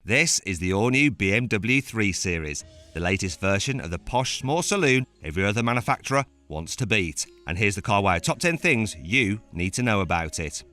This is the all-new BMW 3 Series, the latest version of the posh small saloon every other manufacturer wants to beat. And here's the CarWow top 10 things you need to know about it.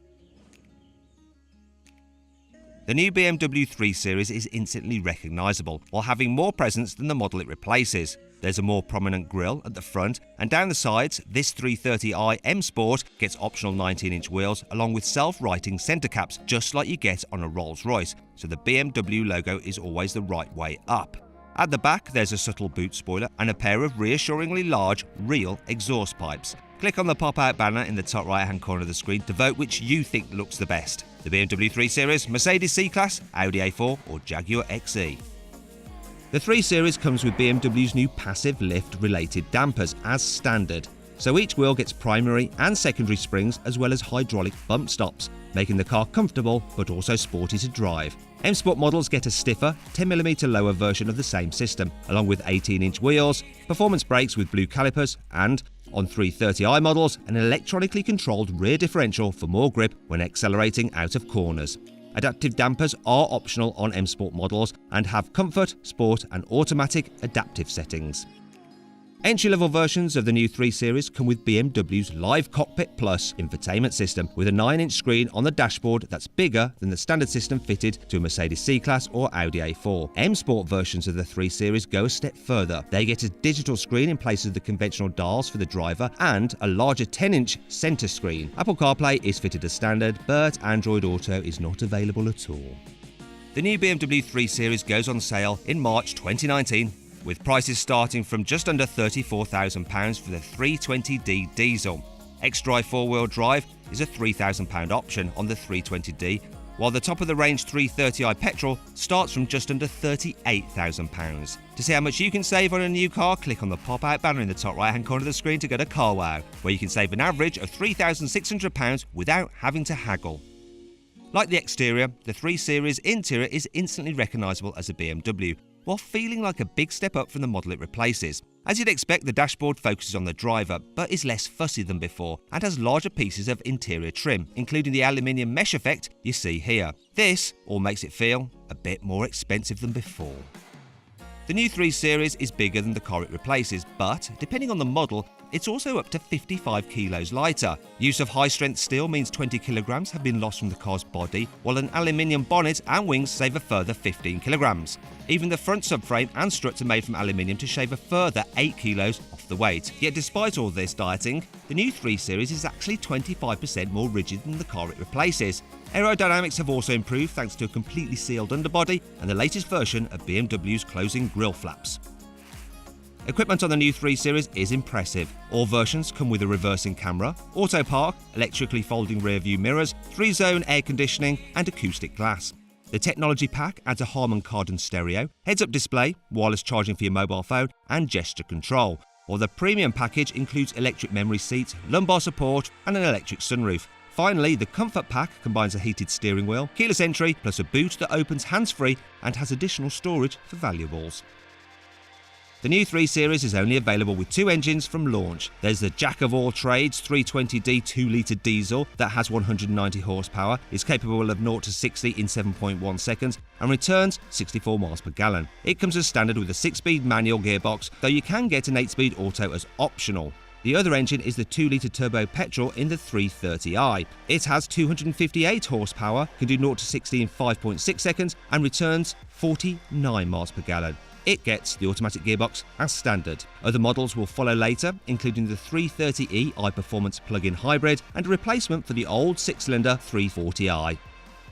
The new BMW 3 Series is instantly recognisable, while having more presence than the model it replaces. There's a more prominent grille at the front, and down the sides, this 330i M Sport gets optional 19-inch wheels along with self-righting centre caps, just like you get on a Rolls-Royce, so the BMW logo is always the right way up. At the back, there's a subtle boot spoiler and a pair of reassuringly large, real exhaust pipes. Click on the pop-out banner in the top right-hand corner of the screen to vote which you think looks the best: the BMW 3 Series, Mercedes C-Class, Audi A4 or Jaguar XE. The 3 Series comes with BMW's new passive lift-related dampers as standard, so each wheel gets primary and secondary springs as well as hydraulic bump stops, making the car comfortable but also sporty to drive. M Sport models get a stiffer, 10mm lower version of the same system, along with 18-inch wheels, performance brakes with blue calipers, and, on 330i models, an electronically controlled rear differential for more grip when accelerating out of corners. Adaptive dampers are optional on M Sport models and have comfort, sport and automatic adaptive settings. Entry-level versions of the new 3 Series come with BMW's Live Cockpit Plus infotainment system with a 9-inch screen on the dashboard that's bigger than the standard system fitted to a Mercedes C-Class or Audi A4. M Sport versions of the 3 Series go a step further. They get a digital screen in place of the conventional dials for the driver and a larger 10-inch centre screen. Apple CarPlay is fitted as standard, but Android Auto is not available at all. The new BMW 3 Series goes on sale in March 2019, with prices starting from just under £34,000 for the 320d diesel. X-Drive 4-wheel drive is a £3,000 option on the 320d, while the top-of-the-range 330i petrol starts from just under £38,000. To see how much you can save on a new car, click on the pop-out banner in the top right-hand corner of the screen to go to CarWow, where you can save an average of £3,600 without having to haggle. Like the exterior, the 3 Series interior is instantly recognisable as a BMW, while feeling like a big step up from the model it replaces. As you'd expect, the dashboard focuses on the driver, but is less fussy than before and has larger pieces of interior trim, including the aluminium mesh effect you see here. This all makes it feel a bit more expensive than before. The new 3 Series is bigger than the car it replaces, but depending on the model, it's also up to 55 kilos lighter. Use of high-strength steel means 20 kilograms have been lost from the car's body, while an aluminium bonnet and wings save a further 15 kilograms. Even the front subframe and struts are made from aluminium to shave a further 8 kilos off the weight. Yet despite all this dieting, the new 3 Series is actually 25% more rigid than the car it replaces. Aerodynamics have also improved thanks to a completely sealed underbody and the latest version of BMW's closing grille flaps. Equipment on the new 3 Series is impressive. All versions come with a reversing camera, auto park, electrically folding rear view mirrors, 3-zone air conditioning and acoustic glass. The technology pack adds a Harman Kardon stereo, heads-up display, wireless charging for your mobile phone and gesture control, while the premium package includes electric memory seats, lumbar support and an electric sunroof. Finally, the Comfort Pack combines a heated steering wheel, keyless entry plus a boot that opens hands-free and has additional storage for valuables. The new 3 Series is only available with 2 engines from launch. There's the jack-of-all-trades 320d 2-litre diesel that has 190 horsepower, is capable of 0 to 60 in 7.1 seconds and returns 64 miles per gallon. It comes as standard with a 6-speed manual gearbox, though you can get an 8-speed auto as optional. The other engine is the 2-litre turbo petrol in the 330i. It has 258 horsepower, can do 0 to 60 in 5.6 seconds and returns 49 miles per gallon. It gets the automatic gearbox as standard. Other models will follow later, including the 330e iPerformance plug-in hybrid and a replacement for the old 6-cylinder 340i.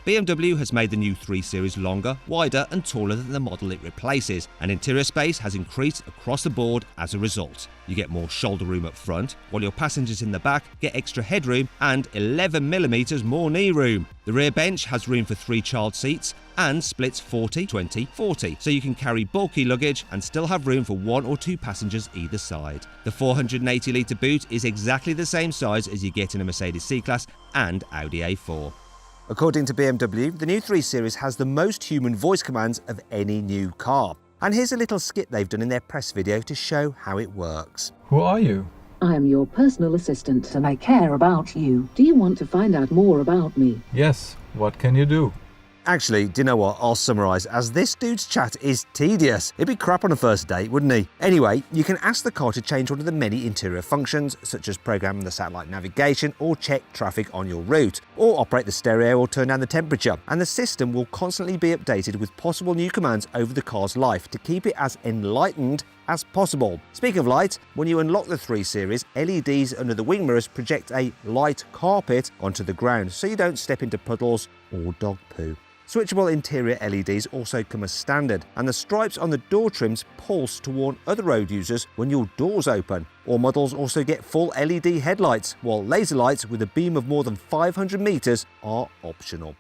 BMW has made the new 3 Series longer, wider and taller than the model it replaces, and interior space has increased across the board as a result. You get more shoulder room up front, while your passengers in the back get extra headroom and 11mm more knee room. The rear bench has room for 3 child seats and splits 40-20-40, so you can carry bulky luggage and still have room for 1 or 2 passengers either side. The 480-litre boot is exactly the same size as you get in a Mercedes C-Class and Audi A4. According to BMW, the new 3 Series has the most human voice commands of any new car. And here's a little skit they've done in their press video to show how it works. Who are you? I am your personal assistant and I care about you. Do you want to find out more about me? Yes, what can you do? Actually, do you know what? I'll summarise, as this dude's chat is tedious. It'd be crap on a first date, wouldn't he? Anyway, you can ask the car to change one of the many interior functions, such as programming the satellite navigation or check traffic on your route, or operate the stereo or turn down the temperature. And the system will constantly be updated with possible new commands over the car's life to keep it as enlightened as possible. Speaking of light, when you unlock the 3 Series, LEDs under the wing mirrors project a light carpet onto the ground so you don't step into puddles or dog poo. Switchable interior LEDs also come as standard, and the stripes on the door trims pulse to warn other road users when your doors open. All models also get full LED headlights, while laser lights with a beam of more than 500 meters are optional.